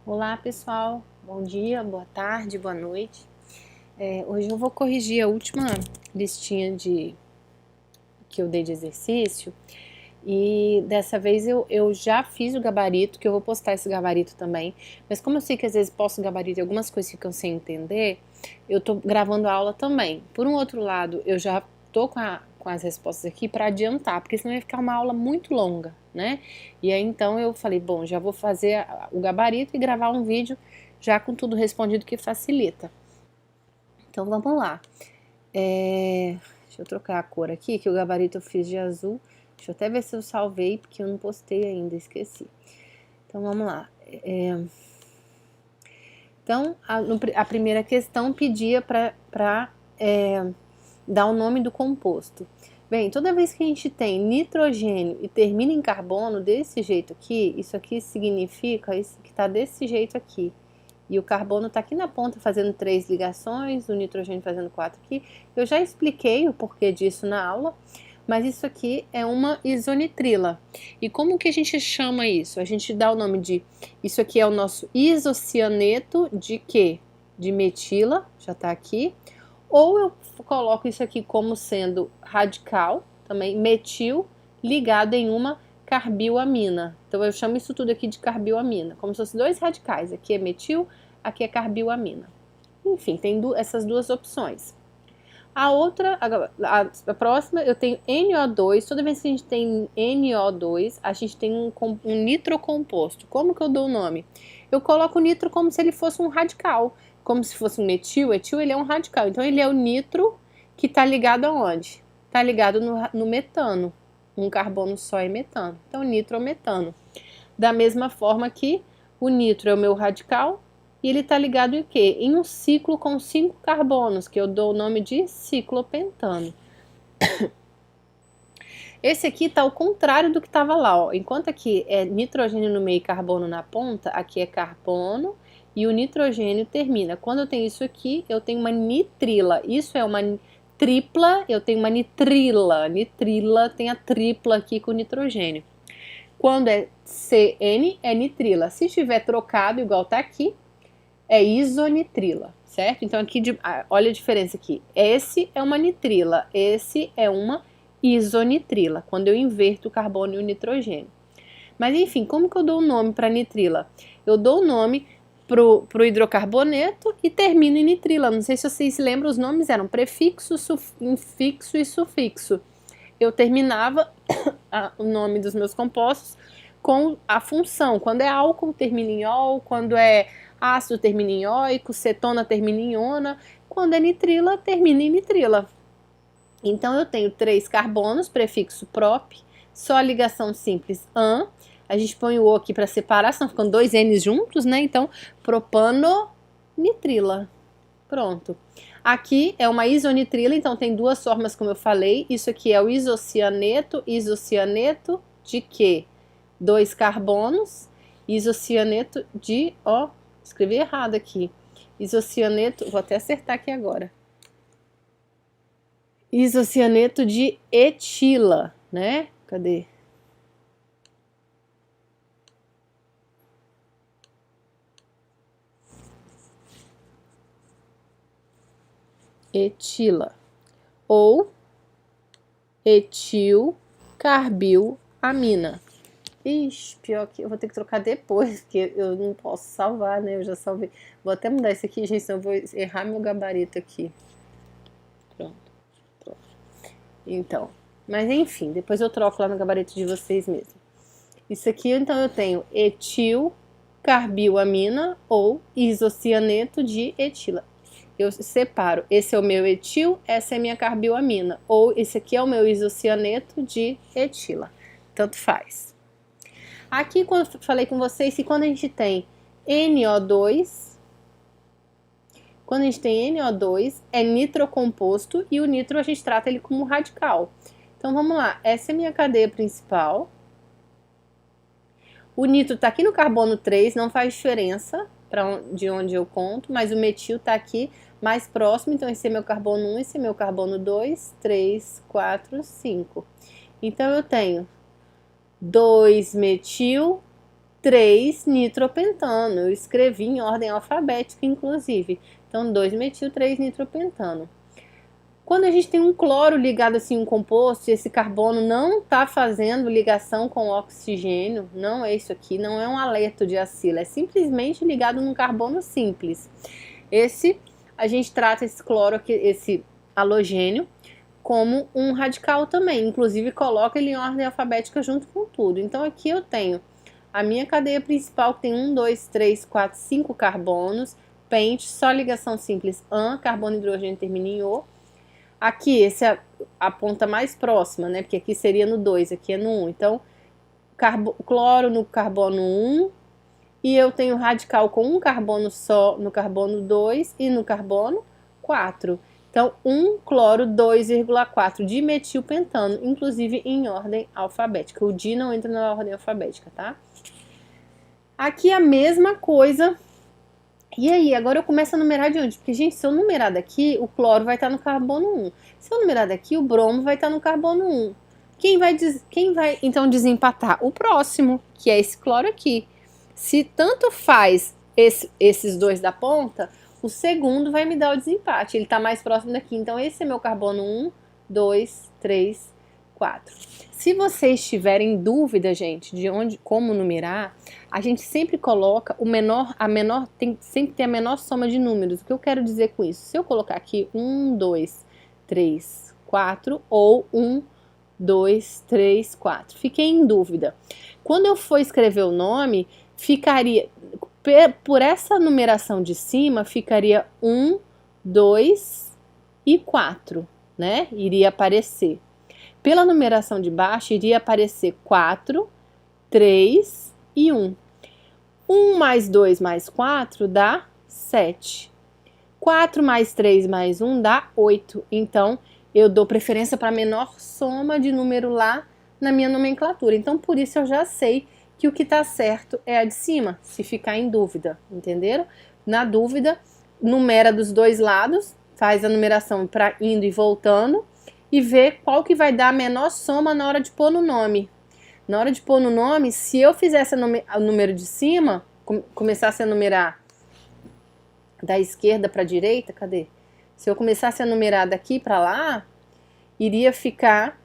Olá pessoal, bom dia, boa tarde, boa noite. Hoje eu vou corrigir a última listinha que eu dei de exercício e dessa vez eu já fiz o gabarito, que eu vou postar esse gabarito também, mas como eu sei que às vezes posto o gabarito e algumas coisas ficam sem entender, eu tô gravando a aula também. Por um outro lado, eu já tô com as respostas aqui para adiantar, porque senão ia ficar uma aula muito longa, né? E aí então eu falei, bom, já vou fazer o gabarito e gravar um vídeo já com tudo respondido que facilita. Então vamos lá. Deixa eu trocar a cor aqui, que o gabarito eu fiz de azul. Deixa eu até ver se eu salvei, porque eu não postei ainda, esqueci. Então vamos lá. Então a primeira questão pedia para dar o nome do composto. Bem, toda vez que a gente tem nitrogênio e termina em carbono desse jeito aqui, isso aqui significa isso que está desse jeito aqui. E o carbono está aqui na ponta fazendo 3 ligações, o nitrogênio fazendo 4 aqui. Eu já expliquei o porquê disso na aula, mas isso aqui é uma isonitrila. E como que a gente chama isso? A gente dá o nome de... Isso aqui é o nosso isocianeto de quê? De metila, já está aqui. Ou eu coloco isso aqui como sendo radical, também metil, ligado em uma carbilamina. Então eu chamo isso tudo aqui de carbilamina, como se fossem dois radicais. Aqui é metil, aqui é carbilamina. Enfim, tem essas duas opções. A outra, a próxima, eu tenho NO2. Toda vez que a gente tem NO2, a gente tem um nitrocomposto. Como que eu dou o nome? Eu coloco o nitro como se ele fosse um radical, como se fosse um metil. O etil ele é um radical, então ele é o nitro que está ligado aonde? Está ligado no metano. Um carbono só é metano. Então, nitrometano. Da mesma forma que o nitro é o meu radical, e ele está ligado em quê? Em um ciclo com 5 carbonos, que eu dou o nome de ciclopentano. Esse aqui está ao contrário do que estava lá, ó. Enquanto aqui é nitrogênio no meio e carbono na ponta, aqui é carbono e o nitrogênio termina. Quando eu tenho isso aqui, eu tenho uma nitrila. Isso é uma tripla, eu tenho uma nitrila. Nitrila tem a tripla aqui com nitrogênio. Quando é CN, é nitrila. Se estiver trocado, igual está aqui, é isonitrila, certo? Então aqui, olha a diferença aqui. Esse é uma nitrila, esse é uma isonitrila, quando eu inverto o carbono e o nitrogênio. Mas enfim, como que eu dou o nome para nitrila? Eu dou o nome pro hidrocarboneto e termino em nitrila. Não sei se vocês se lembram, os nomes eram prefixo, infixo e sufixo. Eu terminava o nome dos meus compostos com a função. Quando é álcool, termina em ol. Quando é ácido, termina em oico. Cetona, termina em ona. Quando é nitrila, termina em nitrila. Então, eu tenho 3 carbonos, prefixo prop, só a ligação simples an. A gente põe o O aqui para separar, senão ficam 2 N's juntos, né? Então, propano-nitrila. Pronto. Aqui é uma isonitrila, então tem 2 formas, como eu falei. Isso aqui é o isocianeto. Isocianeto de quê? 2 carbonos. Isocianeto de... Ó, escrevi errado aqui. Isocianeto... Vou até acertar aqui agora. Isocianeto de etila, né? Cadê? Etila. Ou etilcarbilamina. Ixi, pior que eu vou ter que trocar depois, porque eu não posso salvar, né? Eu já salvei. Vou até mudar isso aqui, gente, senão eu vou errar meu gabarito aqui. Pronto. Então, mas enfim, depois eu troco lá no gabarito de vocês mesmo. Isso aqui, então, eu tenho etilcarbilamina ou isocianeto de etila. Eu separo, esse é o meu etil, essa é a minha carbilamina. Ou esse aqui é o meu isocianeto de etila. Tanto faz. Aqui, quando eu falei com vocês, que quando a gente tem NO2, é nitrocomposto e o nitro a gente trata ele como radical. Então vamos lá, essa é a minha cadeia principal. O nitro está aqui no carbono 3, não faz diferença de onde eu conto, mas o metil está aqui mais próximo, então esse é meu carbono 1, esse é meu carbono 2, 3, 4, 5. Então eu tenho 2 metil, 3 nitropentano. Eu escrevi em ordem alfabética, inclusive. Então, 2-metil, 3 nitropentano. Quando a gente tem um cloro ligado assim, um composto, e esse carbono não está fazendo ligação com o oxigênio, não é isso aqui, não é um haleto de acila, é simplesmente ligado num carbono simples. A gente trata esse cloro aqui, esse halogênio, como um radical também, inclusive coloca ele em ordem alfabética junto com tudo. Então aqui eu tenho a minha cadeia principal que tem 1, 2, 3, 4, 5 carbonos, pente, só ligação simples, AN, carbono e hidrogênio termina em O. Aqui, esse é a ponta mais próxima, né? Porque aqui seria no 2, aqui é no 1. Então, cloro no carbono 1. E eu tenho radical com um carbono só no carbono 2 e no carbono 4. Então, 1 cloro 2,4 dimetilpentano, inclusive em ordem alfabética. O di não entra na ordem alfabética, tá? Aqui a mesma coisa. E aí, agora eu começo a numerar de onde? Porque, gente, se eu numerar daqui, o cloro vai estar no carbono 1. Se eu numerar daqui, o bromo vai estar no carbono 1. Quem vai então desempatar? O próximo, que é esse cloro aqui. Se tanto faz esses dois da ponta, o segundo vai me dar o desempate. Ele está mais próximo daqui. Então, esse é meu carbono 1, 2, 3, 4. Se vocês tiverem dúvida, gente, de como numerar, a gente sempre coloca sempre tem a menor soma de números. O que eu quero dizer com isso? Se eu colocar aqui 1, 2, 3, 4 ou 1, 2, 3, 4. Fiquei em dúvida. Quando eu for escrever o nome, ficaria, por essa numeração de cima, ficaria 1, 2 e 4, né? Iria aparecer. Pela numeração de baixo, iria aparecer 4, 3 e 1. 1 mais 2 mais 4 dá 7. 4 mais 3 mais 1 dá 8. Então, eu dou preferência para a menor soma de número lá na minha nomenclatura. Então, por isso eu já sei que o que está certo é a de cima, se ficar em dúvida, entenderam? Na dúvida, numera dos dois lados, faz a numeração para indo e voltando, e ver qual que vai dar a menor soma na hora de pôr no nome. Na hora de pôr no nome, se eu fizesse o número de cima, começasse a numerar da esquerda para a direita, cadê? Se eu começasse a numerar daqui para lá, iria ficar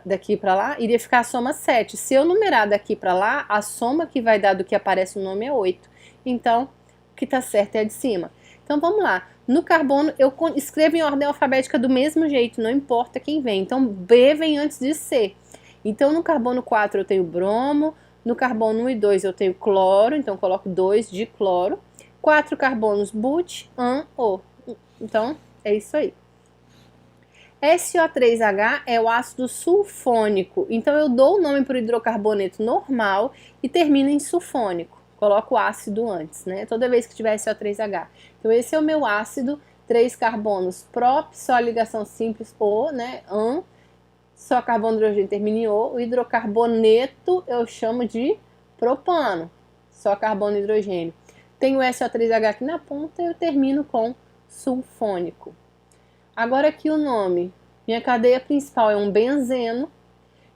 daqui para lá, iria ficar a soma 7. Se eu numerar daqui para lá, a soma que vai dar do que aparece no nome é 8. Então, o que está certo é a de cima. Então, vamos lá. No carbono, eu escrevo em ordem alfabética do mesmo jeito, não importa quem vem. Então, B vem antes de C. Então, no carbono 4 eu tenho bromo, no carbono 1 e 2 eu tenho cloro, então coloco 2 de cloro. 4 carbonos but, AN, O. Então, é isso aí. SO3H é o ácido sulfônico. Então, eu dou o nome para o hidrocarboneto normal e termino em sulfônico. Coloco o ácido antes, né? Toda vez que tiver SO3H. Então, esse é o meu ácido, 3 carbonos prop, só ligação simples, O, né? AN, só carbono de hidrogênio termina em O. O hidrocarboneto eu chamo de propano, só carbono e hidrogênio. Tenho SO3H aqui na ponta e eu termino com sulfônico. Agora aqui o nome. Minha cadeia principal é um benzeno.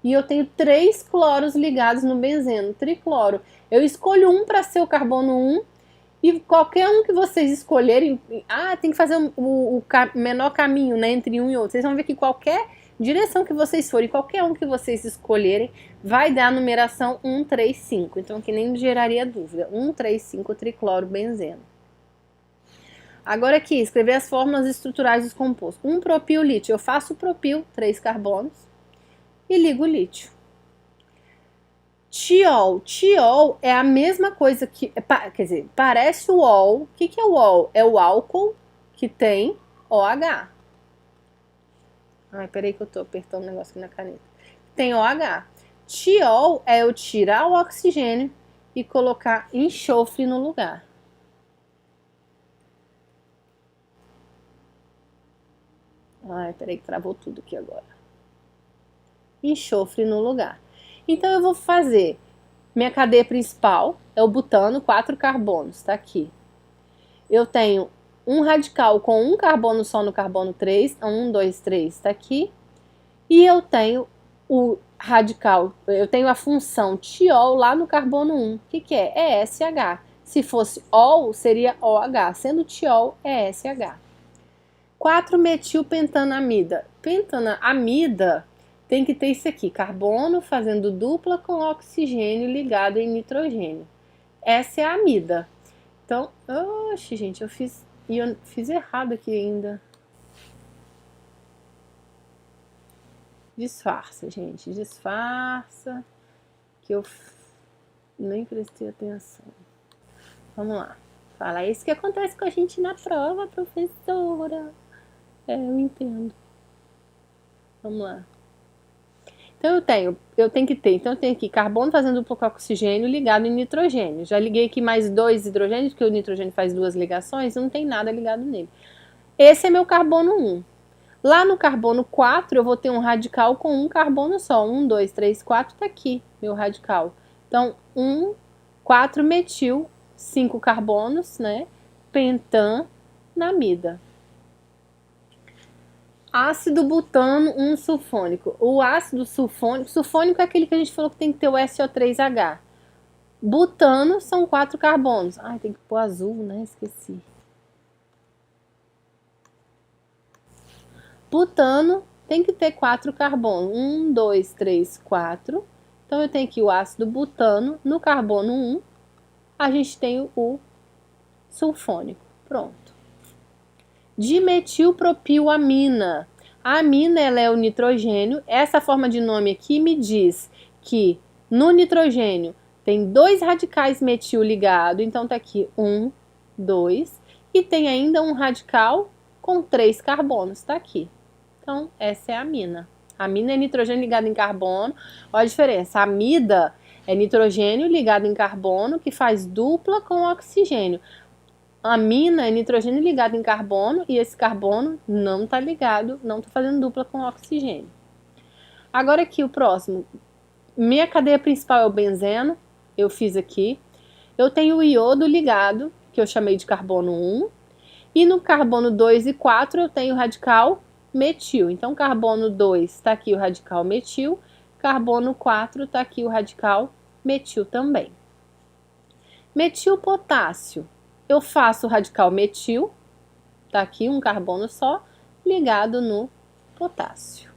E eu tenho 3 cloros ligados no benzeno, tricloro. Eu escolho um para ser o carbono 1 e qualquer um que vocês escolherem, tem que fazer o menor caminho, né, entre um e outro. Vocês vão ver que qualquer direção que vocês forem, qualquer um que vocês escolherem, vai dar a numeração 1, 3, 5. Então aqui nem geraria dúvida. 1, 3, 5 tricloro benzeno. Agora aqui, escrever as fórmulas estruturais dos compostos. 1 propil lítio, eu faço o propil, 3 carbonos, e ligo o lítio. Tiol. Tiol é a mesma coisa que, quer dizer, parece o ol. O que é o ol? É o álcool que tem OH. Ai, peraí que eu tô apertando um negócio aqui na caneta. Tem OH. Tiol é eu tirar o oxigênio e colocar enxofre no lugar. Ai, peraí que travou tudo aqui agora. Enxofre no lugar. Então, eu vou fazer, minha cadeia principal é o butano, 4 carbonos, tá aqui. Eu tenho um radical com um carbono só no carbono 3, 1, 2, 3, tá aqui. E eu tenho o radical, eu tenho a função tiol lá no carbono 1. O que é? É SH. Se fosse ol, seria OH. Sendo tiol, é SH. 4-metilpentanamida. Pentanamida tem que ter isso aqui, carbono fazendo dupla com oxigênio ligado em nitrogênio. Essa é a amida. Então, oxe, gente, eu fiz errado aqui ainda. Disfarça, gente, disfarça, que eu nem prestei atenção. Vamos lá. Fala, é isso que acontece com a gente na prova, professora. Eu entendo. Vamos lá. Então eu tenho que ter, então eu tenho aqui carbono fazendo dupla com oxigênio ligado em nitrogênio. Já liguei aqui mais 2 hidrogênios, porque o nitrogênio faz 2 ligações, não tem nada ligado nele. Esse é meu carbono 1. Lá no carbono 4 eu vou ter um radical com um carbono só. 1, 2, 3, 4 tá aqui, meu radical. Então, 4 metil, 5 carbonos, né? Pentanamida. Ácido butano 1 sulfônico. O ácido sulfônico é aquele que a gente falou que tem que ter o SO3H. Butano são 4 carbonos. Ai, tem que pôr azul, né? Esqueci. Butano tem que ter 4 carbonos. 1, 2, 3, 4. Então eu tenho aqui o ácido butano. No carbono 1, a gente tem o sulfônico. Pronto. Dimetilpropilamina. A amina ela é o nitrogênio. Essa forma de nome aqui me diz que no nitrogênio tem 2 radicais metil ligado. Então tá aqui 1, 2. E tem ainda um radical com 3 carbonos. Tá aqui. Então, essa é a amina. A amina é nitrogênio ligado em carbono. Olha a diferença. A amida é nitrogênio ligado em carbono que faz dupla com oxigênio. A amina é nitrogênio ligado em carbono e esse carbono não está ligado, não está fazendo dupla com oxigênio. Agora aqui o próximo. Minha cadeia principal é o benzeno. Eu fiz aqui. Eu tenho o iodo ligado, que eu chamei de carbono 1. E no carbono 2 e 4 eu tenho o radical metil. Então, carbono 2 está aqui o radical metil, carbono 4 está aqui o radical metil também. Metilpotássio, eu faço o radical metil, está aqui um carbono só, ligado no potássio.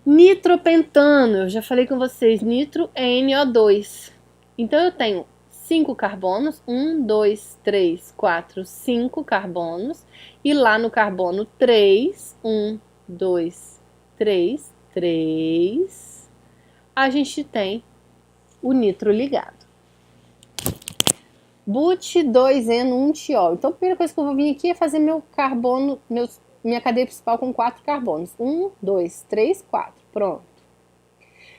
Nitropentano, eu já falei com vocês, nitro é NO2. Então, eu tenho 5 carbonos, 1, 2, 3, 4, 5 carbonos, e lá no carbono 3, 1, 2, 3, 3, a gente tem o nitro ligado. But2N1-tiol. Então, a primeira coisa que eu vou vir aqui é fazer meu carbono, minha cadeia principal com 4 carbonos. 1, 2, 3, 4. Pronto.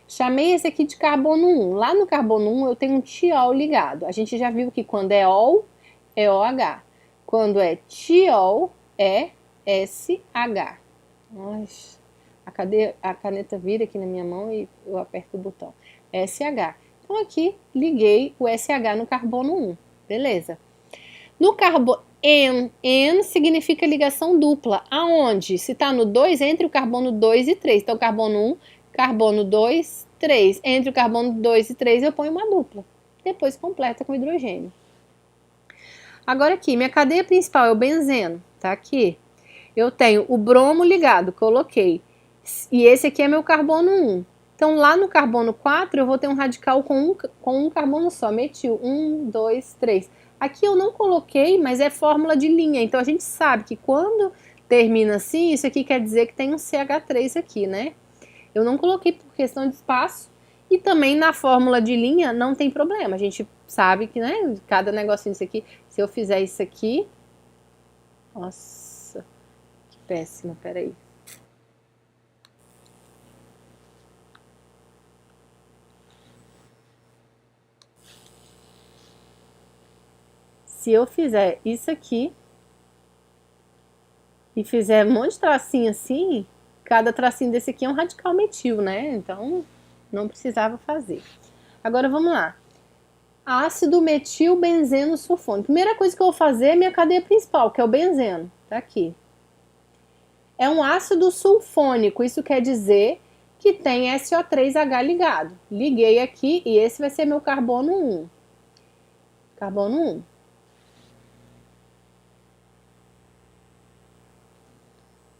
Chamei esse aqui de carbono 1. Lá no carbono 1 eu tenho um tiol ligado. A gente já viu que quando é ol, é OH. Quando é tiol, é SH. Nossa, a caneta vira aqui na minha mão e eu aperto o botão. SH. Então aqui liguei o SH no carbono 1. Beleza. No carbono N significa ligação dupla. Aonde? Se está no 2, entre o carbono 2 e 3. Então carbono 1, carbono 2, 3. Entre o carbono 2 e 3 eu ponho uma dupla. Depois completa com hidrogênio. Agora aqui, minha cadeia principal é o benzeno. Tá aqui. Eu tenho o bromo ligado, coloquei. E esse aqui é meu carbono 1. Então lá no carbono 4 eu vou ter um radical com um carbono só, metil. 1, 2, 3. Aqui eu não coloquei, mas é fórmula de linha. Então a gente sabe que quando termina assim, isso aqui quer dizer que tem um CH3 aqui, né? Eu não coloquei por questão de espaço. E também na fórmula de linha não tem problema. A gente sabe que, né, cada negocinho disso aqui, se eu fizer isso aqui... Nossa, que péssimo, peraí. Se eu fizer isso aqui e fizer um monte de tracinho assim, cada tracinho desse aqui é um radical metil, né? Então, não precisava fazer. Agora, vamos lá. Ácido metil benzeno sulfônico. Primeira coisa que eu vou fazer é minha cadeia principal, que é o benzeno. Tá aqui. É um ácido sulfônico, isso quer dizer que tem SO3H ligado. Liguei aqui e esse vai ser meu carbono 1. Carbono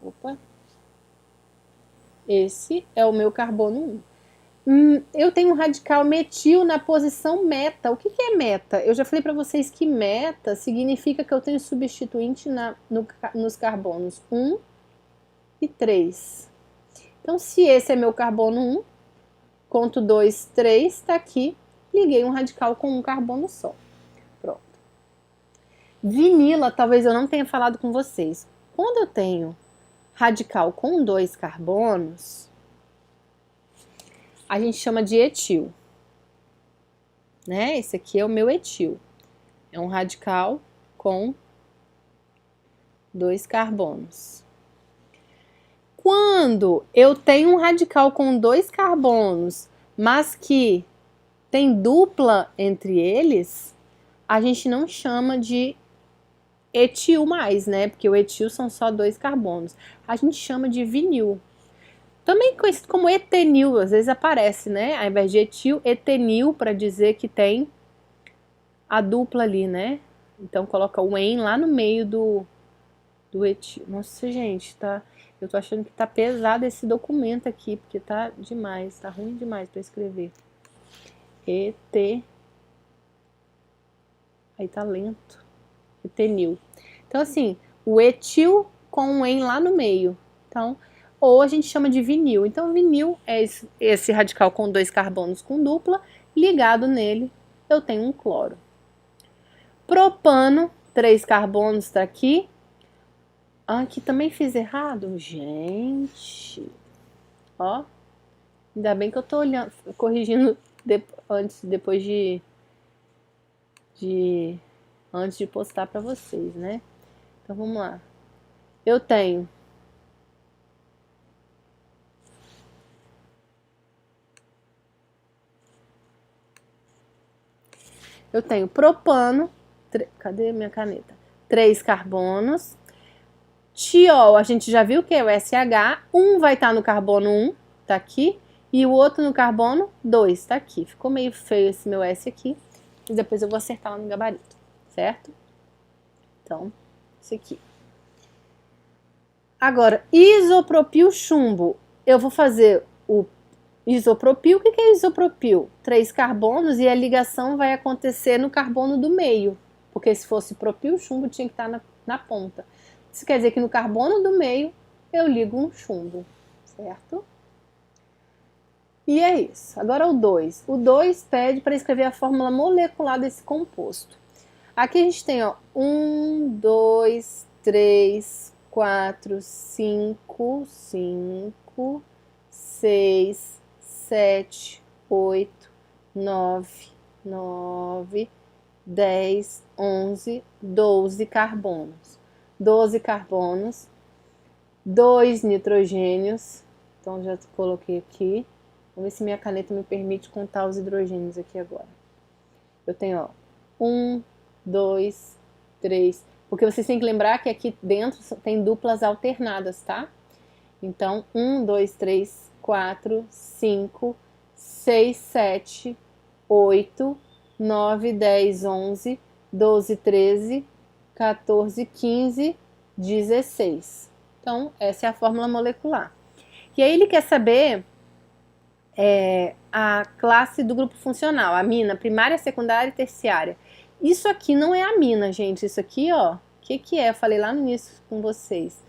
1. Opa. Esse é o meu carbono 1. Eu tenho um radical metil na posição meta. O que é meta? Eu já falei para vocês que meta significa que eu tenho substituinte nos carbonos 1 e 3. Então, se esse é meu carbono 1, conto 2, 3, está aqui. Liguei um radical com um carbono só. Pronto. Vinila, talvez eu não tenha falado com vocês. Quando eu tenho radical com 2 carbonos, a gente chama de etil. Né? Esse aqui é o meu etil. É um radical com 2 carbonos. Quando eu tenho um radical com 2 carbonos, mas que tem dupla entre eles, a gente não chama de etil mais, né? Porque o etil são só 2 carbonos. A gente chama de vinil. Também conhecido como etenil, às vezes aparece, né? Ao invés de etil, etenil, para dizer que tem a dupla ali, né? Então coloca o en lá no meio do etil. Nossa, gente, tá... Eu tô achando que tá pesado esse documento aqui, porque tá demais, tá ruim demais para escrever. Aí tá lento. Etenil. Então, assim, o etil com um en lá no meio. Então, ou a gente chama de vinil. Então, vinil é esse radical com 2 carbonos com dupla, ligado nele eu tenho um cloro. Propano, 3 carbonos tá aqui. Aqui também fiz errado, gente. Ó, ainda bem que eu tô olhando, corrigindo depois antes de postar para vocês, né? Então vamos lá. Eu tenho propano, cadê minha caneta? 3 carbonos. Tiol, a gente já viu que é o SH, um vai estar no carbono 1, tá aqui, e o outro no carbono 2, tá aqui. Ficou meio feio esse meu S aqui, e depois eu vou acertar lá no gabarito, certo? Então, isso aqui. Agora, isopropil chumbo, eu vou fazer o isopropil. O que é isopropil? 3 carbonos e a ligação vai acontecer no carbono do meio, porque se fosse propil chumbo tinha que estar na ponta. Isso quer dizer que no carbono do meio eu ligo um chumbo, certo? E é isso. Agora o 2. O 2 pede para escrever a fórmula molecular desse composto. Aqui a gente tem, ó, 1, 2, 3, 4, 5, 6, 7, 8, 9, 10, 11, 12 carbonos. 12 carbonos, 2 nitrogênios, então já coloquei aqui. Vamos ver se minha caneta me permite contar os hidrogênios aqui agora. Eu tenho, ó, 1, 2, 3, porque vocês têm que lembrar que aqui dentro tem duplas alternadas, tá? Então, 1, 2, 3, 4, 5, 6, 7, 8, 9, 10, 11, 12, 13, 14, 15, 16. Então, essa é a fórmula molecular. E aí ele quer saber a classe do grupo funcional, a amina, primária, secundária e terciária. Isso aqui não é amina, gente. Isso aqui, ó, o que é? Eu falei lá no início com vocês.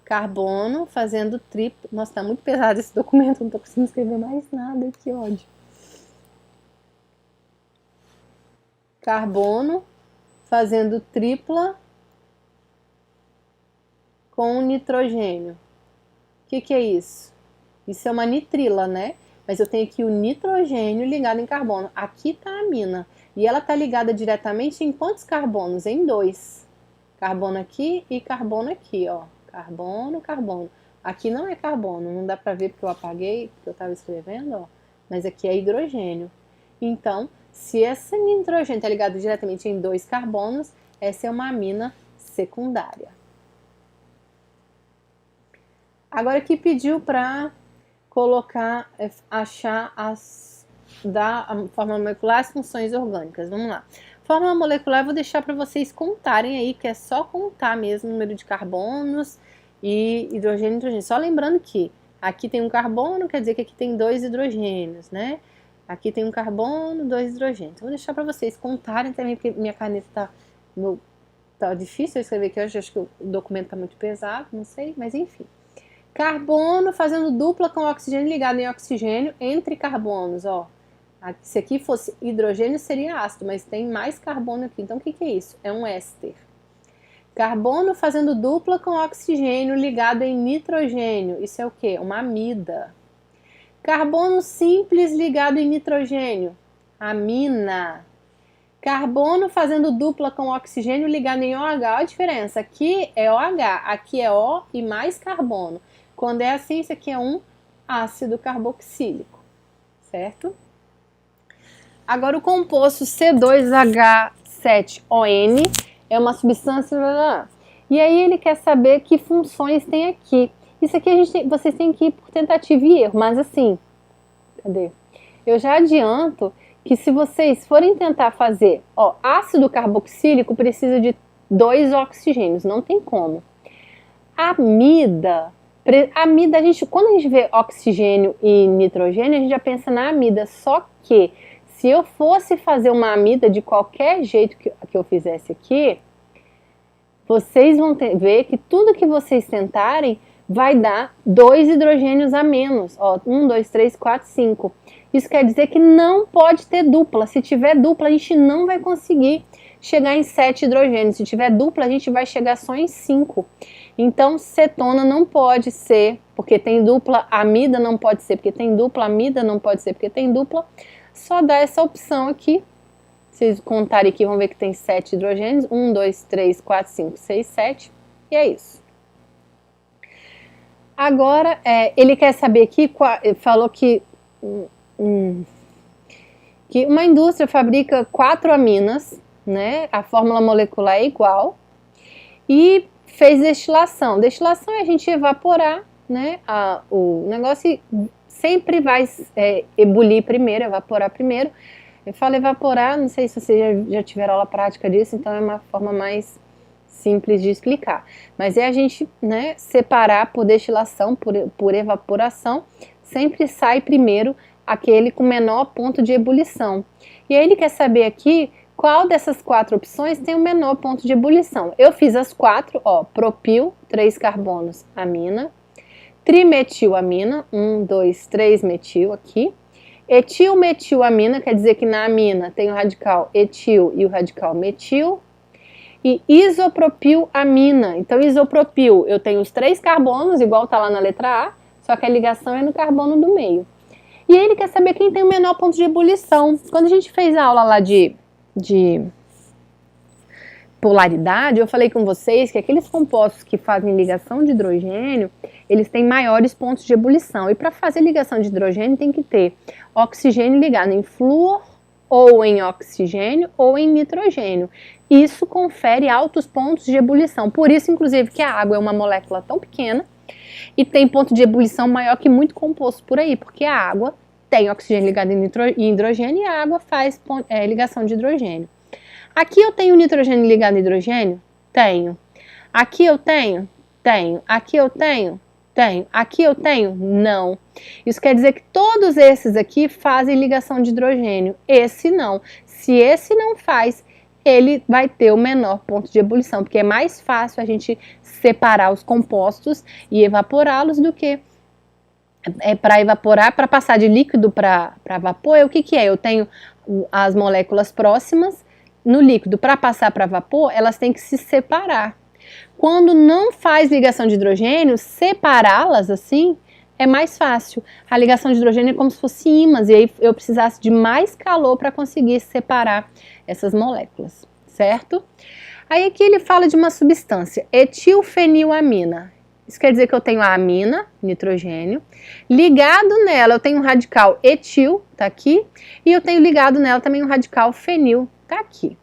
Carbono fazendo triplo. Nossa, tá muito pesado esse documento, não tô conseguindo escrever mais nada, que ódio. Carbono fazendo tripla com nitrogênio. O que é isso? Isso é uma nitrila, né? Mas eu tenho aqui o nitrogênio ligado em carbono. Aqui tá a amina. E ela tá ligada diretamente em quantos carbonos? Em 2. Carbono aqui e carbono aqui, ó. Carbono, carbono. Aqui não é carbono, não dá pra ver porque eu apaguei, porque eu tava escrevendo, ó. Mas aqui é hidrogênio. Então, se esse nitrogênio está ligado diretamente em 2 carbonos, essa é uma amina secundária. Agora aqui pediu para colocar, achar da fórmula molecular as funções orgânicas. Vamos lá. Fórmula molecular eu vou deixar para vocês contarem aí, que é só contar mesmo o número de carbonos e hidrogênio e nitrogênio. Só lembrando que aqui tem um carbono, quer dizer que aqui tem 2 hidrogênios, né? Aqui tem um carbono, 2 hidrogênios. Vou deixar para vocês contarem também, porque minha caneta tá difícil eu escrever aqui hoje, acho que o documento tá muito pesado, não sei, mas enfim. Carbono fazendo dupla com oxigênio ligado em oxigênio entre carbonos, ó. Se aqui fosse hidrogênio seria ácido, mas tem mais carbono aqui, então o que é isso? É um éster. Carbono fazendo dupla com oxigênio ligado em nitrogênio, isso é o quê? Uma amida. Carbono simples ligado em nitrogênio, amina. Carbono fazendo dupla com oxigênio ligado em OH, olha a diferença, aqui é OH, aqui é O e mais carbono. Quando é assim, isso aqui é um ácido carboxílico, certo? Agora o composto C2H7ON é uma substância... E aí ele quer saber que funções tem aqui. Isso aqui vocês têm que ir por tentativa e erro, mas assim, cadê? Eu já adianto que se vocês forem tentar fazer, ó, ácido carboxílico precisa de 2 oxigênios, não tem como. Amida, quando a gente vê oxigênio e nitrogênio, a gente já pensa na amida, só que se eu fosse fazer uma amida de qualquer jeito que eu fizesse aqui, vocês vão ver que tudo que vocês tentarem vai dar 2 hidrogênios a menos. Ó, 1, 2, 3, 4, 5. Isso quer dizer que não pode ter dupla. Se tiver dupla, a gente não vai conseguir chegar em 7 hidrogênios. Se tiver dupla, a gente vai chegar só em 5. Então, cetona não pode ser, porque tem dupla. Amida não pode ser, porque tem dupla. Amida não pode ser, porque tem dupla. Só dá essa opção aqui. Vocês contarem aqui, vão ver que tem 7 hidrogênios. 1, 2, 3, 4, 5, 6, 7. E é isso. Agora, ele quer saber aqui, falou que uma indústria fabrica 4 aminas, né? A fórmula molecular é igual. E fez destilação. Destilação é a gente evaporar, né? O negócio sempre vai ebulir primeiro, evaporar primeiro. Eu falo evaporar, não sei se vocês já tiveram aula prática disso, então é uma forma mais simples de explicar. Mas é a gente, né, separar por destilação, por evaporação, sempre sai primeiro aquele com menor ponto de ebulição. E aí ele quer saber aqui qual dessas 4 opções tem o menor ponto de ebulição. Eu fiz as 4, ó, propil, 3 carbonos, amina, trimetilamina, 1, 2, 3 metil aqui, etilmetilamina, quer dizer que na amina tem o radical etil e o radical metil, e isopropilamina. Então, isopropil, eu tenho os 3 carbonos, igual tá lá na letra A, só que a ligação é no carbono do meio. E aí ele quer saber quem tem o menor ponto de ebulição. Quando a gente fez a aula lá de polaridade, eu falei com vocês que aqueles compostos que fazem ligação de hidrogênio, eles têm maiores pontos de ebulição. E para fazer ligação de hidrogênio tem que ter oxigênio ligado em flúor, ou em oxigênio, ou em nitrogênio. Isso confere altos pontos de ebulição. Por isso, inclusive, que a água é uma molécula tão pequena e tem ponto de ebulição maior que muito composto por aí, porque a água tem oxigênio ligado em hidrogênio e a água faz ligação de hidrogênio. Aqui eu tenho nitrogênio ligado em hidrogênio? Tenho. Aqui eu tenho? Tenho. Aqui eu tenho? Tenho. Aqui eu tenho? Não. Isso quer dizer que todos esses aqui fazem ligação de hidrogênio. Esse não. Se esse não faz, ele vai ter o menor ponto de ebulição, porque é mais fácil a gente separar os compostos e evaporá-los do que para evaporar, para passar de líquido para vapor. O que é? Eu tenho as moléculas próximas no líquido. Para passar para vapor, elas têm que se separar. Quando não faz ligação de hidrogênio, separá-las assim é mais fácil. A ligação de hidrogênio é como se fosse ímãs, e aí eu precisasse de mais calor para conseguir separar essas moléculas, certo? Aí aqui ele fala de uma substância, etilfenilamina. Isso quer dizer que eu tenho a amina, nitrogênio, ligado nela eu tenho um radical etil, tá aqui, e eu tenho ligado nela também um radical fenil, tá aqui.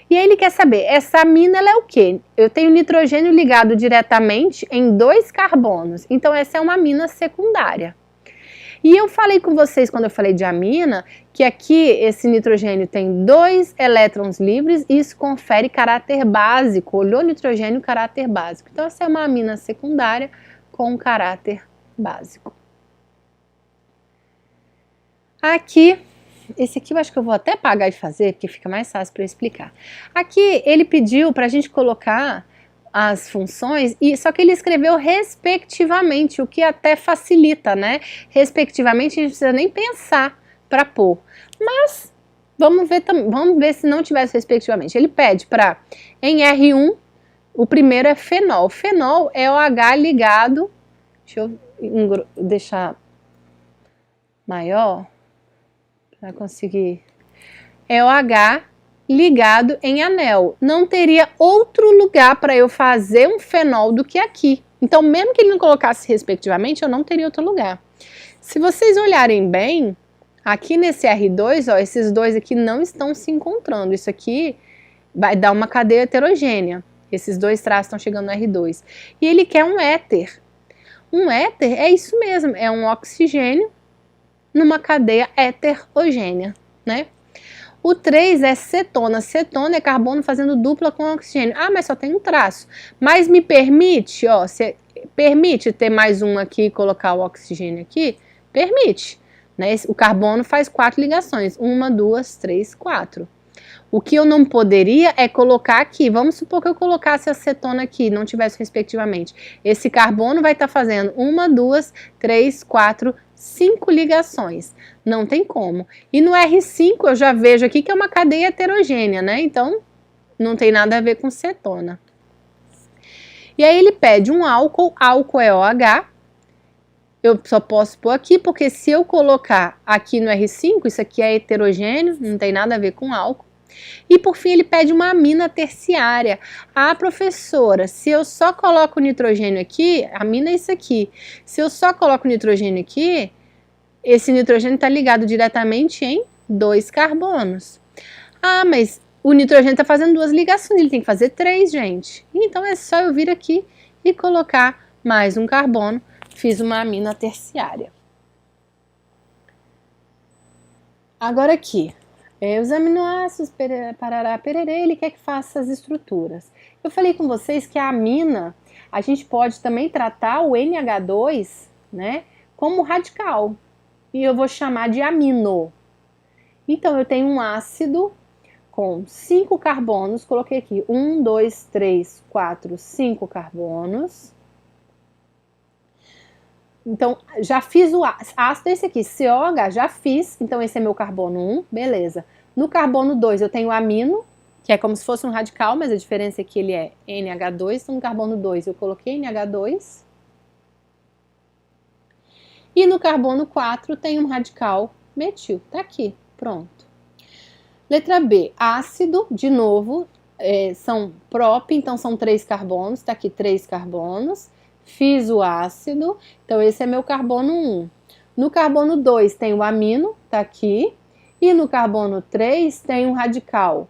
E aí ele quer saber, essa amina ela é o quê? Eu tenho nitrogênio ligado diretamente em 2 carbonos, então essa é uma amina secundária. E eu falei com vocês, quando eu falei de amina, que aqui esse nitrogênio tem 2 elétrons livres e isso confere caráter básico, olhou nitrogênio, caráter básico. Então essa é uma amina secundária com caráter básico. Aqui, esse aqui eu acho que eu vou até apagar e fazer, porque fica mais fácil para eu explicar. Aqui ele pediu para a gente colocar as funções, só que ele escreveu respectivamente, o que até facilita, né? Respectivamente a gente não precisa nem pensar para pôr. Mas vamos ver se não tivesse respectivamente. Ele pede para, em R1, o primeiro é fenol. Fenol é o H ligado, deixa eu deixar maior, para conseguir, é o H ligado em anel. Não teria outro lugar para eu fazer um fenol do que aqui. Então, mesmo que ele não colocasse respectivamente, eu não teria outro lugar. Se vocês olharem bem, aqui nesse R2, ó, esses dois aqui não estão se encontrando. Isso aqui vai dar uma cadeia heterogênea. Esses dois traços estão chegando no R2. E ele quer um éter. Um éter é isso mesmo, é um oxigênio numa cadeia heterogênea, né? O 3 é cetona. Cetona é carbono fazendo dupla com oxigênio. Ah, mas só tem um traço. Mas me permite, ó, permite ter mais um aqui e colocar o oxigênio aqui? Permite. Né? O carbono faz 4 ligações. 1, 2, 3, 4. O que eu não poderia é colocar aqui. Vamos supor que eu colocasse a cetona aqui, não tivesse respectivamente. Esse carbono vai estar fazendo 1, 2, 3, 4, 5 ligações. Não tem como. E no R5 eu já vejo aqui que é uma cadeia heterogênea, né? Então, não tem nada a ver com cetona. E aí ele pede um álcool. Álcool é OH. Eu só posso pôr aqui, porque se eu colocar aqui no R5, isso aqui é heterogêneo, não tem nada a ver com álcool. E por fim ele pede uma amina terciária. Ah, professora, se eu só coloco o nitrogênio aqui, a amina é isso aqui. Se eu só coloco o nitrogênio aqui, esse nitrogênio está ligado diretamente em 2 carbonos. Ah, mas o nitrogênio está fazendo 2 ligações, ele tem que fazer 3, gente. Então é só eu vir aqui e colocar mais um carbono. Fiz uma amina terciária. Agora aqui. Os aminoácidos, parará, pererê, ele quer que faça as estruturas. Eu falei com vocês que a amina, a gente pode também tratar o NH2, né, como radical. E eu vou chamar de amino. Então, eu tenho um ácido com 5 carbonos, coloquei aqui 1, 2, 3, 4, 5 carbonos. Então, já fiz o ácido, esse aqui, COH, já fiz. Então, esse é meu carbono 1, beleza. No carbono 2, eu tenho amino, que é como se fosse um radical, mas a diferença é que ele é NH2. Então, no carbono 2, eu coloquei NH2. E no carbono 4, tem um radical metil. Tá aqui, pronto. Letra B, ácido, de novo, são prop, então são 3 carbonos. Tá aqui 3 carbonos. Fiz o ácido, então esse é meu carbono 1. No carbono 2 tem o amino, tá aqui. E no carbono 3 tem um radical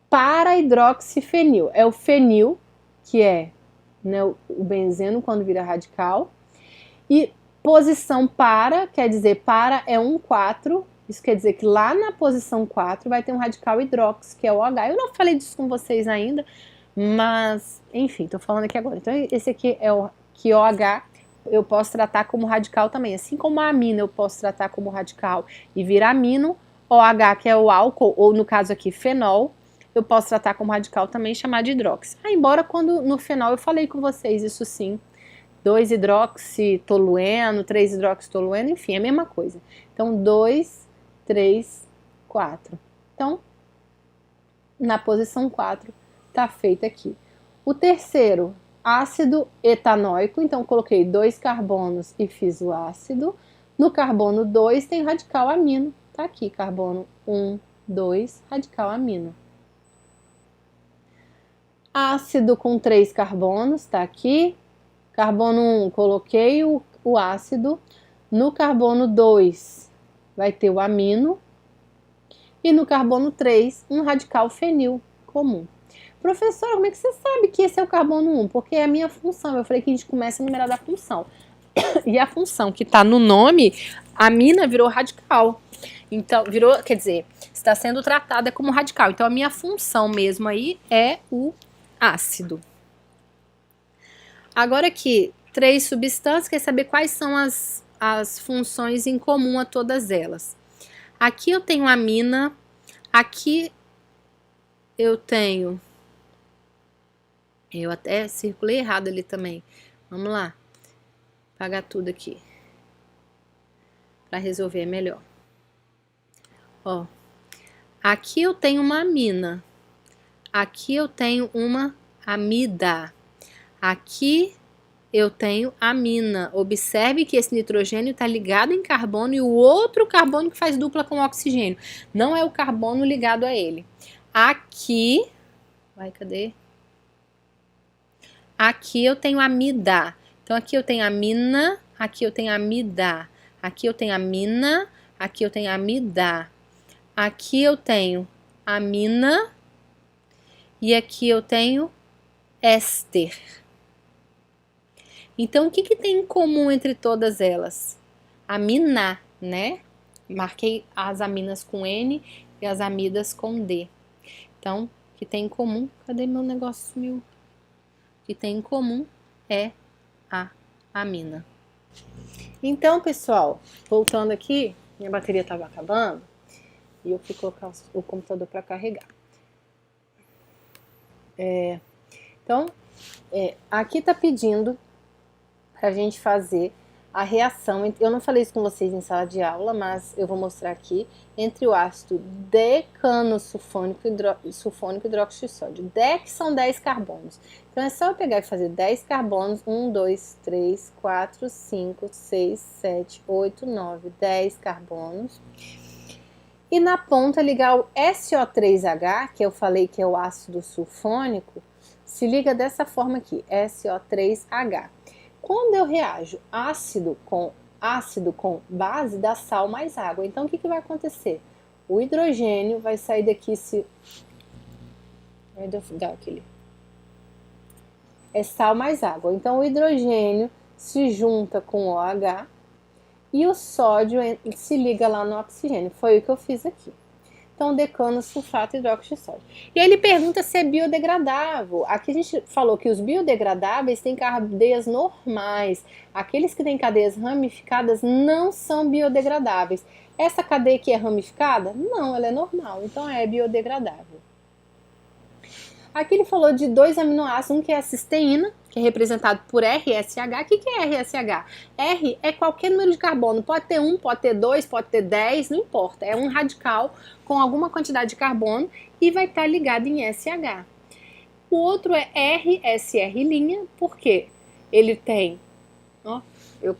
para-hidroxifenil. É o fenil, que é, né, o benzeno quando vira radical. E posição para, quer dizer, para é 4. Isso quer dizer que lá na posição 4 vai ter um radical hidrox, que é o OH. Eu não falei disso com vocês ainda, mas, enfim, tô falando aqui agora. Então, esse aqui é o que OH eu posso tratar como radical também. Assim como a amina eu posso tratar como radical e virar amino, OH, que é o álcool, ou no caso aqui, fenol, eu posso tratar como radical também e chamar de hidrox. Embora quando no fenol eu falei com vocês, isso sim, 2-hidroxitolueno, 3-hidroxitolueno, enfim, é a mesma coisa. Então, 2, 3, 4. Então, na posição 4, tá feito aqui. O terceiro, ácido etanóico, então coloquei 2 carbonos e fiz o ácido. No carbono 2 tem radical amino, tá aqui, carbono 1, 2, radical amino. Ácido com 3 carbonos, tá aqui. Carbono 1, coloquei o ácido. No carbono 2 vai ter o amino. E no carbono 3, um radical fenil comum. Professora, como é que você sabe que esse é o carbono 1? Porque é a minha função. Eu falei que a gente começa a numerar da função. E a função que está no nome, amina virou radical. Então, virou, quer dizer, está sendo tratada como radical. Então, a minha função mesmo aí é o ácido. Agora aqui, 3 substâncias, quer saber quais são as funções em comum a todas elas. Aqui eu tenho amina, aqui eu tenho... Eu até circulei errado ali também. Vamos lá. Apagar tudo aqui. Para resolver melhor. Ó. Aqui eu tenho uma amina. Aqui eu tenho uma amida. Aqui eu tenho amina. Observe que esse nitrogênio está ligado em carbono e o outro carbono que faz dupla com oxigênio. Não é o carbono ligado a ele. Aqui... Vai, cadê? Aqui eu tenho amida. Então, aqui eu tenho amina, aqui eu tenho amida. Aqui eu tenho amina, aqui eu tenho amida. Aqui eu tenho amina e aqui eu tenho éster. Então, o que que tem em comum entre todas elas? Amina, né? Marquei as aminas com N e as amidas com D. Então, o que tem em comum? Cadê meu negócio sumiu? O que tem em comum é a amina. Então, pessoal, voltando aqui, minha bateria estava acabando e eu fui colocar o computador para carregar. Então, aqui está pedindo para a gente fazer a reação. Eu não falei isso com vocês em sala de aula, mas eu vou mostrar aqui, entre o ácido decanosulfônico e hidróxido de sódio. DEC são 10 carbonos. Então, é só eu pegar e fazer 10 carbonos, 1, 2, 3, 4, 5, 6, 7, 8, 9, 10 carbonos. E na ponta ligar o SO3H, que eu falei que é o ácido sulfônico, se liga dessa forma aqui, SO3H. Quando eu reajo ácido com base, dá sal mais água. Então, o que vai acontecer? O hidrogênio vai sair daqui é sal mais água. Então, o hidrogênio se junta com o OH e o sódio se liga lá no oxigênio. Foi o que eu fiz aqui. Então, decano, sulfato, hidróxido de sódio. E aí ele pergunta se é biodegradável. Aqui a gente falou que os biodegradáveis têm cadeias normais. Aqueles que têm cadeias ramificadas não são biodegradáveis. Essa cadeia que é ramificada? Não, ela é normal. Então, é biodegradável. Aqui ele falou de 2 aminoácidos, um que é a cisteína, que é representado por RSH. O que é RSH? R é qualquer número de carbono, pode ter 1, pode ter 2, pode ter 10, não importa. É um radical com alguma quantidade de carbono e vai estar ligado em SH. O outro é RSR', porque ele tem... Ó, eu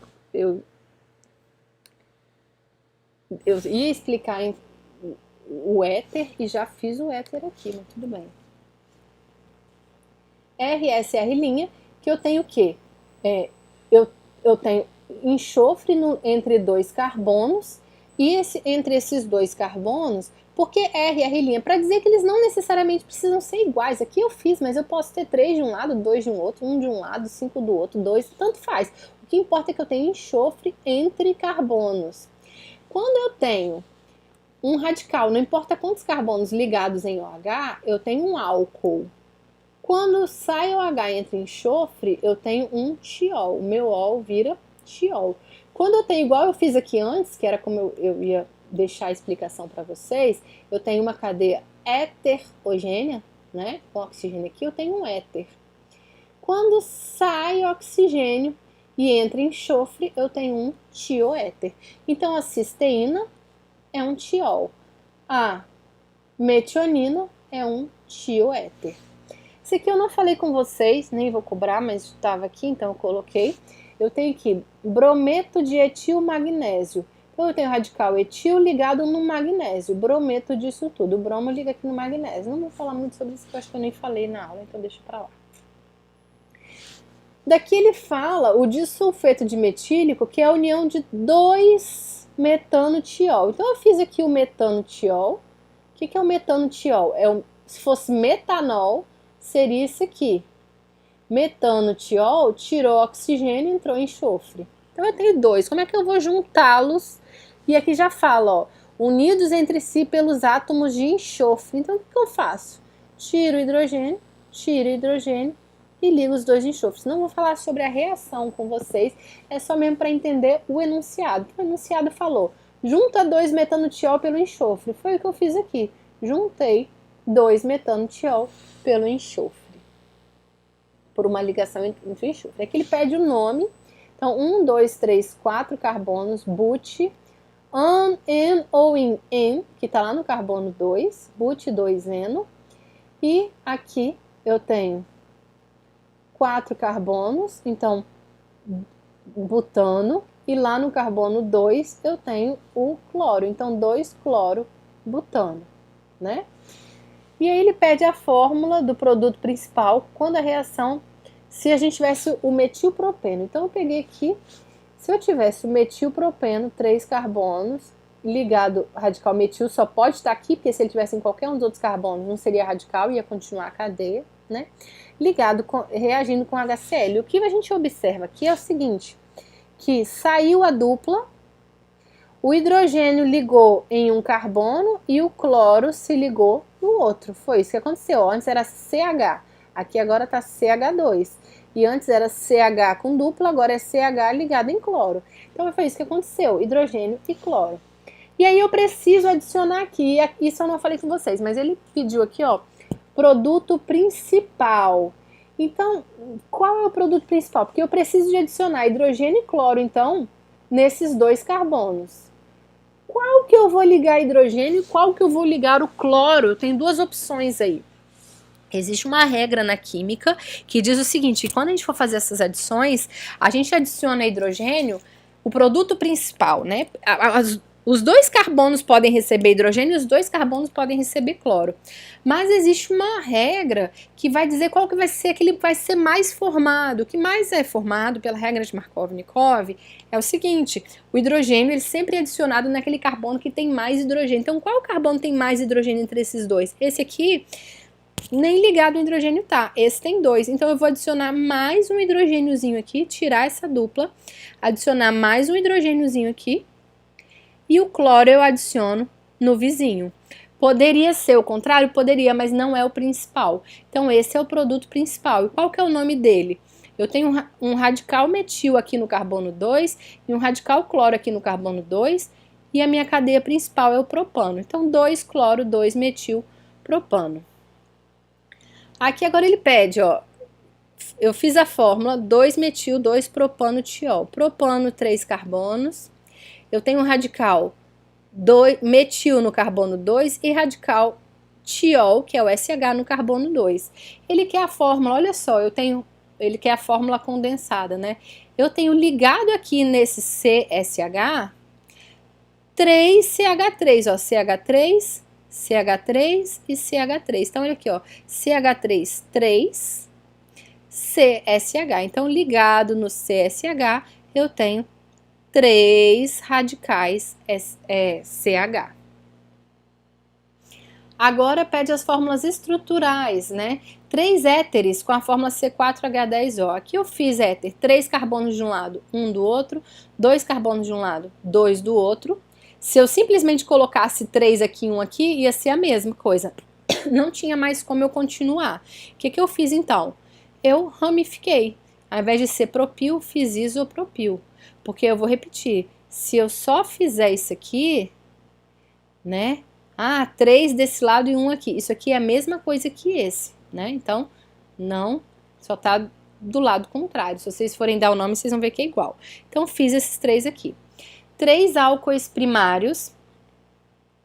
ia explicar o éter e já fiz o éter aqui, mas tudo bem. RSR', que eu tenho o quê? Eu tenho enxofre entre 2 carbonos, e entre esses 2 carbonos, por que RR'? Para dizer que eles não necessariamente precisam ser iguais. Aqui eu fiz, mas eu posso ter 3 de um lado, 2 de um outro, 1 de um lado, 5 do outro, 2, tanto faz. O que importa é que eu tenho enxofre entre carbonos. Quando eu tenho um radical, não importa quantos carbonos ligados em OH, eu tenho um álcool. Quando sai o H entre enxofre, eu tenho um tiol. O meu ol vira tiol. Quando eu tenho igual eu fiz aqui antes, que era como eu ia deixar a explicação para vocês, eu tenho uma cadeia heterogênea, né? Com oxigênio aqui, eu tenho um éter. Quando sai oxigênio e entra enxofre, eu tenho um tioéter. Então, a cisteína é um tiol. A metionina é um tioéter. Esse aqui eu não falei com vocês, nem vou cobrar, mas estava aqui, então eu coloquei. Eu tenho aqui brometo de etil magnésio. Então eu tenho radical etil ligado no magnésio. Brometo disso tudo. O bromo liga aqui no magnésio. Não vou falar muito sobre isso, porque eu acho que eu nem falei na aula, então deixa pra lá. Daqui ele fala o disulfeto de metílico, que é a união de 2 metanotiol. Então eu fiz aqui o metanotiol que é o metanotiol? Se fosse metanol, seria isso aqui. Metanotiol tirou oxigênio e entrou enxofre. Então eu tenho dois. Como é que eu vou juntá-los? E aqui já fala, ó, unidos entre si pelos átomos de enxofre. Então o que eu faço? Tiro o hidrogênio e ligo os dois enxofres. Não vou falar sobre a reação com vocês, é só mesmo para entender o enunciado. O enunciado falou, junta 2 metanotiol pelo enxofre. Foi o que eu fiz aqui. Juntei 2 metanotiol pelo enxofre. Por uma ligação entre o enxofre. Aqui ele pede o nome. Então, 1, 2, 3, 4 carbonos, but, an, en ou in, en, que está lá no carbono 2, but 2-eno. E aqui eu tenho 4 carbonos, então butano, e lá no carbono 2 eu tenho o cloro, então 2-cloro-butano, né? E aí ele pede a fórmula do produto principal quando a reação, se a gente tivesse o metilpropeno. Então eu peguei aqui, se eu tivesse o metilpropeno, 3 carbonos, ligado radical metil, só pode estar aqui, porque se ele tivesse em qualquer um dos outros carbonos, não seria radical, ia continuar a cadeia, né? Ligado, reagindo com HCl. O que a gente observa aqui é o seguinte, que saiu a dupla, o hidrogênio ligou em um carbono e o cloro se ligou no outro. Foi isso que aconteceu. Antes era CH, aqui agora está CH2. E antes era CH com dupla, agora é CH ligado em cloro. Então foi isso que aconteceu, hidrogênio e cloro. E aí eu preciso adicionar aqui, isso eu não falei com vocês, mas ele pediu aqui, ó, produto principal. Então, qual é o produto principal? Porque eu preciso de adicionar hidrogênio e cloro, então, nesses 2 carbonos. Qual que eu vou ligar hidrogênio e qual que eu vou ligar o cloro? Tem 2 opções aí. Existe uma regra na química que diz o seguinte, quando a gente for fazer essas adições, a gente adiciona hidrogênio, o produto principal, né? Os 2 carbonos podem receber hidrogênio e os 2 carbonos podem receber cloro. Mas existe uma regra que vai dizer qual que vai ser aquele que vai ser mais formado. O que mais é formado pela regra de Markov-Nikov é o seguinte, o hidrogênio ele sempre é adicionado naquele carbono que tem mais hidrogênio. Então qual carbono tem mais hidrogênio entre esses 2? Esse aqui nem ligado o hidrogênio tá, esse tem 2, então eu vou adicionar mais um hidrogêniozinho aqui, tirar essa dupla, adicionar mais um hidrogêniozinho aqui, e o cloro eu adiciono no vizinho. Poderia ser o contrário? Poderia, mas não é o principal. Então esse é o produto principal. E qual que é o nome dele? Eu tenho um radical metil aqui no carbono 2 e um radical cloro aqui no carbono 2, e a minha cadeia principal é o propano. Então 2-cloro, 2-metil, propano. Aqui agora ele pede, ó, eu fiz a fórmula 2-metil, 2-propano-tiol. Propano, 3 carbonos. Eu tenho um radical metil no carbono 2 e radical tiol, que é o SH no carbono 2. Ele quer a fórmula, olha só, ele quer a fórmula condensada, né? Eu tenho ligado aqui nesse CSH 3CH3, ó, CH3, CH3 e CH3. Então, olha aqui, ó, CH3, 3, CSH. Então, ligado no CSH, eu tenho 3 radicais CH. Agora pede as fórmulas estruturais, né? 3 éteres com a fórmula C4H10O. Aqui eu fiz éter, 3 carbonos de um lado, 1 do outro, 2 carbonos de um lado, 2 do outro. Se eu simplesmente colocasse 3 aqui e 1 aqui, ia ser a mesma coisa. Não tinha mais como eu continuar. O que eu fiz então? Eu ramifiquei. Ao invés de ser propil, fiz isopropil. Porque eu vou repetir, se eu só fizer isso aqui, né? 3 desse lado e 1 aqui. Isso aqui é a mesma coisa que esse, né? Então, não, só tá do lado contrário. Se vocês forem dar o nome, vocês vão ver que é igual. Então, fiz esses 3 aqui. 3 álcoois primários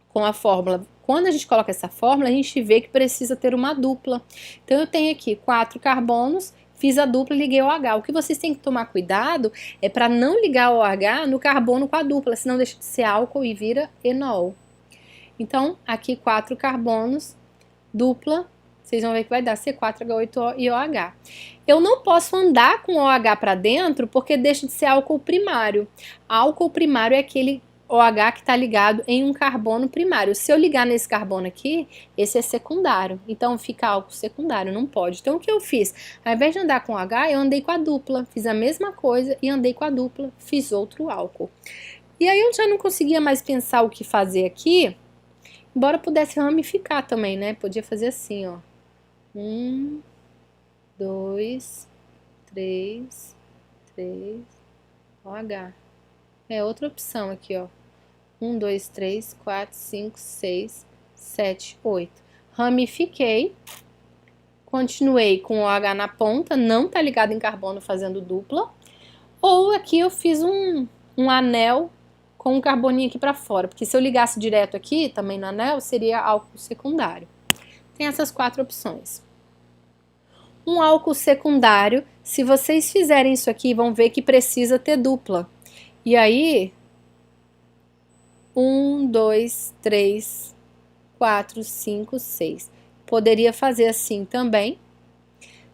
com a fórmula. Quando a gente coloca essa fórmula, a gente vê que precisa ter uma dupla. Então, eu tenho aqui 4 carbonos, fiz a dupla e liguei o OH. O que vocês têm que tomar cuidado é para não ligar o OH no carbono com a dupla, senão deixa de ser álcool e vira enol. Então, aqui 4 carbonos, dupla, vocês vão ver que vai dar C4H8O e OH. Eu não posso andar com OH para dentro porque deixa de ser álcool primário. Álcool primário é aquele OH que está ligado em um carbono primário. Se eu ligar nesse carbono aqui, esse é secundário. Então fica álcool secundário, não pode. Então o que eu fiz? Ao invés de andar com OH, eu andei com a dupla. Fiz a mesma coisa e andei com a dupla. Fiz outro álcool. E aí eu já não conseguia mais pensar o que fazer aqui. Embora pudesse ramificar também, né? Podia fazer assim, ó. 1, 2, 3, OH. É outra opção aqui, ó. 1, 2, 3, 4, 5, 6, 7, 8. Ramifiquei. Continuei com o OH na ponta, não tá ligado em carbono fazendo dupla. Ou aqui eu fiz um anel com um carboninho aqui para fora. Porque se eu ligasse direto aqui, também no anel, seria álcool secundário. Tem essas 4 opções. Um álcool secundário, se vocês fizerem isso aqui, vão ver que precisa ter dupla. E aí, 1, 2, 3, 4, 5, 6. Poderia fazer assim também,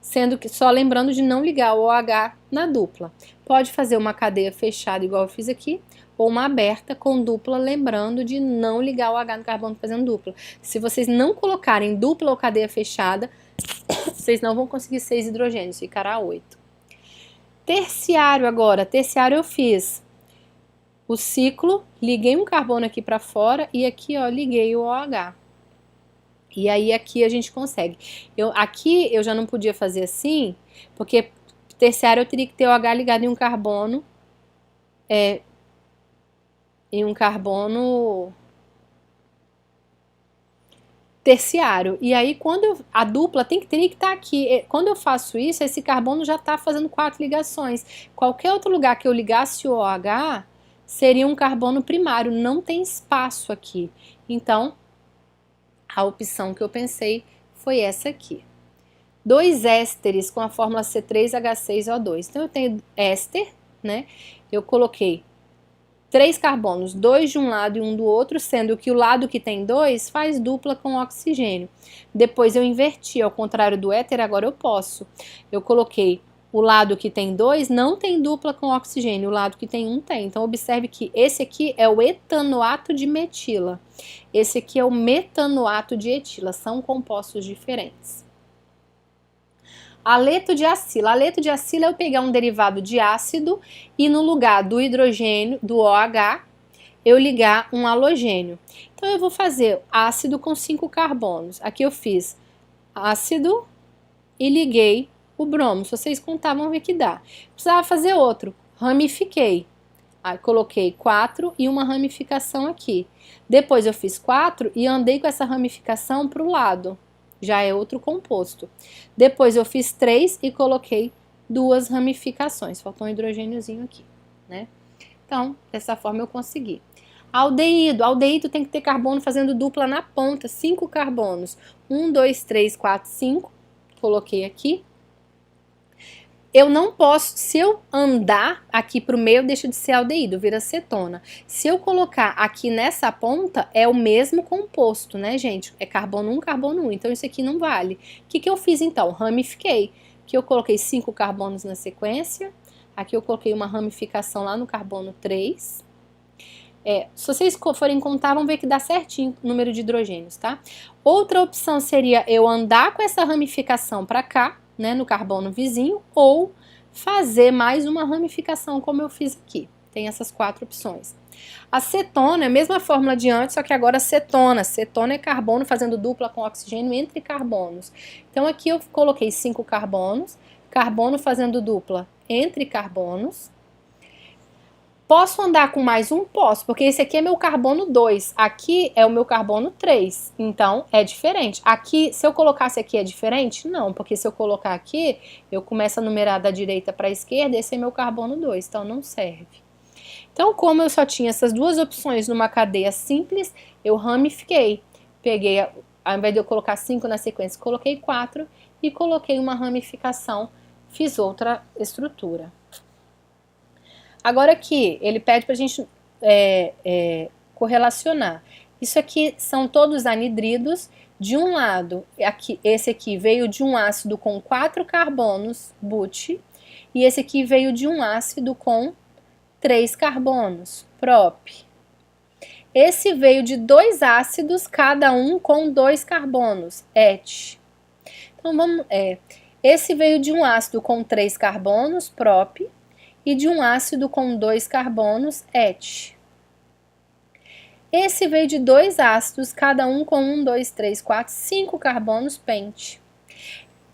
sendo que só lembrando de não ligar o OH na dupla. Pode fazer uma cadeia fechada igual eu fiz aqui, ou uma aberta com dupla, lembrando de não ligar o OH no carbono fazendo dupla. Se vocês não colocarem dupla ou cadeia fechada, vocês não vão conseguir 6 hidrogênios, ficará 8. Terciário agora, terciário eu fiz o ciclo, liguei um carbono aqui para fora e aqui, ó, liguei o OH. E aí aqui a gente consegue. Aqui eu já não podia fazer assim, porque terciário eu teria que ter o OH ligado em um carbono, terciário. E aí a dupla teria que estar aqui. Quando eu faço isso, esse carbono já está fazendo 4 ligações. Qualquer outro lugar que eu ligasse o OH seria um carbono primário, não tem espaço aqui. Então, a opção que eu pensei foi essa aqui. 2 ésteres com a fórmula C3H6O2. Então, eu tenho éster, né? Eu coloquei 3 carbonos, 2 de um lado e 1 do outro, sendo que o lado que tem 2 faz dupla com oxigênio. Depois eu inverti, ao contrário do éter, agora eu posso. Eu coloquei o lado que tem 2 não tem dupla com oxigênio, o lado que tem 1 tem. Então observe que esse aqui é o etanoato de metila. Esse aqui é o metanoato de etila, são compostos diferentes. Aleto de acila. Aleto de acila é eu pegar um derivado de ácido e no lugar do hidrogênio, do OH, eu ligar um halogênio. Então eu vou fazer ácido com 5 carbonos. Aqui eu fiz ácido e liguei o bromo. Se vocês contar, vão ver que dá. Precisava fazer outro. Ramifiquei. Aí coloquei 4 e uma ramificação aqui. Depois eu fiz 4 e andei com essa ramificação para o lado. Já é outro composto. Depois eu fiz 3 e coloquei 2 ramificações. Faltou um hidrogêniozinho aqui, né? Então, dessa forma eu consegui. Aldeído. Aldeído tem que ter carbono fazendo dupla na ponta. 5 carbonos. 1, 2, 3, 4, 5. Coloquei aqui. Eu não posso, se eu andar aqui para o meio, deixa de ser aldeído, vira cetona. Se eu colocar aqui nessa ponta, é o mesmo composto, né, gente? É carbono 1, carbono 1, então isso aqui não vale. O que eu fiz então? Ramifiquei. Aqui eu coloquei 5 carbonos na sequência, aqui eu coloquei uma ramificação lá no carbono 3. Se vocês forem contar, vão ver que dá certinho o número de hidrogênios, tá? Outra opção seria eu andar com essa ramificação para cá, né, no carbono vizinho, ou fazer mais uma ramificação como eu fiz aqui. Tem essas 4 opções. A cetona é a mesma fórmula de antes, só que agora cetona. Cetona é carbono fazendo dupla com oxigênio entre carbonos. Então aqui eu coloquei 5 carbonos, carbono fazendo dupla entre carbonos. Posso andar com mais um? Posso, porque esse aqui é meu carbono 2, aqui é o meu carbono 3, então é diferente. Aqui, se eu colocasse aqui é diferente? Não, porque se eu colocar aqui, eu começo a numerar da direita para a esquerda, esse é meu carbono 2, então não serve. Então, como eu só tinha essas 2 opções numa cadeia simples, eu ramifiquei. Peguei, ao invés de eu colocar 5 na sequência, coloquei 4 e coloquei uma ramificação, fiz outra estrutura. Agora aqui, ele pede para a gente correlacionar. Isso aqui são todos anidridos. De um lado, esse aqui veio de um ácido com 4 carbonos, but, e esse aqui veio de um ácido com 3 carbonos, prop. Esse veio de 2 ácidos, cada um com 2 carbonos, et. Então, esse veio de um ácido com 3 carbonos, prop, e de um ácido com 2 carbonos, et. Esse veio de 2 ácidos, cada um com 1, 2, 3, 4, 5 carbonos, pente.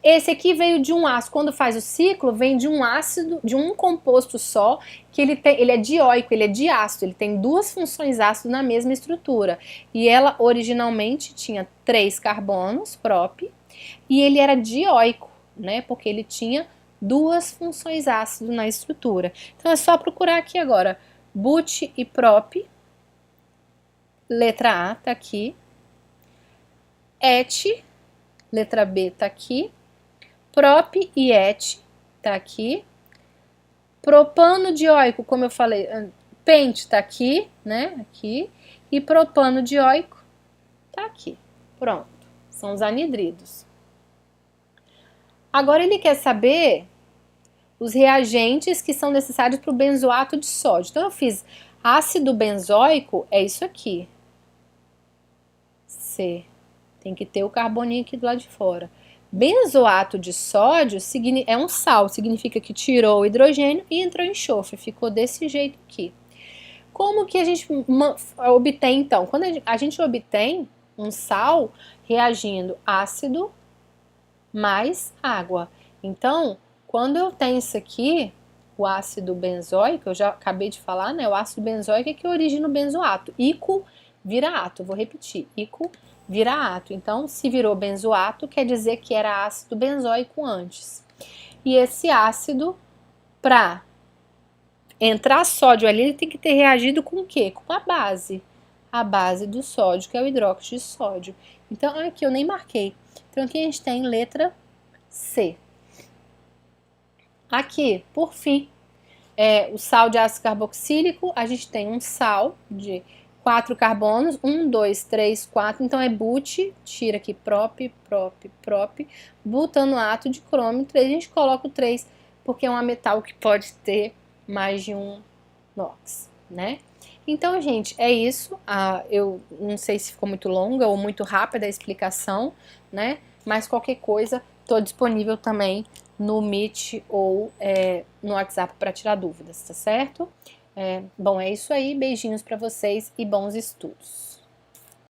Esse aqui veio de um ácido, quando faz o ciclo, vem de um ácido, de um composto só, que ele é dioico, ele é diácido, ele tem 2 funções ácido na mesma estrutura. E ela originalmente tinha 3 carbonos, prop, e ele era dioico, né, porque ele tinha 2 funções ácido na estrutura. Então é só procurar aqui agora, but e prop, letra A tá aqui, et, letra B tá aqui, prop e et tá aqui, propano dioico, como eu falei, pente tá aqui, né, aqui, e propano dioico tá aqui. Pronto, são os anidridos. Agora ele quer saber os reagentes que são necessários para o benzoato de sódio. Então eu fiz ácido benzoico, é isso aqui. C. Tem que ter o carboninho aqui do lado de fora. Benzoato de sódio é um sal, significa que tirou o hidrogênio e entrou enxofre. Ficou desse jeito aqui. Como que a gente obtém, então? Quando a gente obtém um sal reagindo ácido mais água. Então, quando eu tenho isso aqui, o ácido benzoico, eu já acabei de falar, né? O ácido benzoico é que origina o benzoato. Ico vira ato, vou repetir. Ico vira ato. Então, se virou benzoato, quer dizer que era ácido benzoico antes. E esse ácido, para entrar sódio ali, ele tem que ter reagido com o quê? Com a base. A base do sódio, que é o hidróxido de sódio. Então, aqui eu nem marquei. Então, aqui a gente tem letra C. Aqui, por fim, o sal de ácido carboxílico, a gente tem um sal de 4 carbonos, 1, 2, 3, 4, então é but, tira aqui prop, butanoato de crômio 3, a gente coloca o 3, porque é um metal que pode ter mais de um NOx, né? Então, gente, é isso. Eu não sei se ficou muito longa ou muito rápida a explicação, né? Mas qualquer coisa, estou disponível também no Meet ou no WhatsApp para tirar dúvidas, tá certo? Bom, é isso aí. Beijinhos para vocês e bons estudos.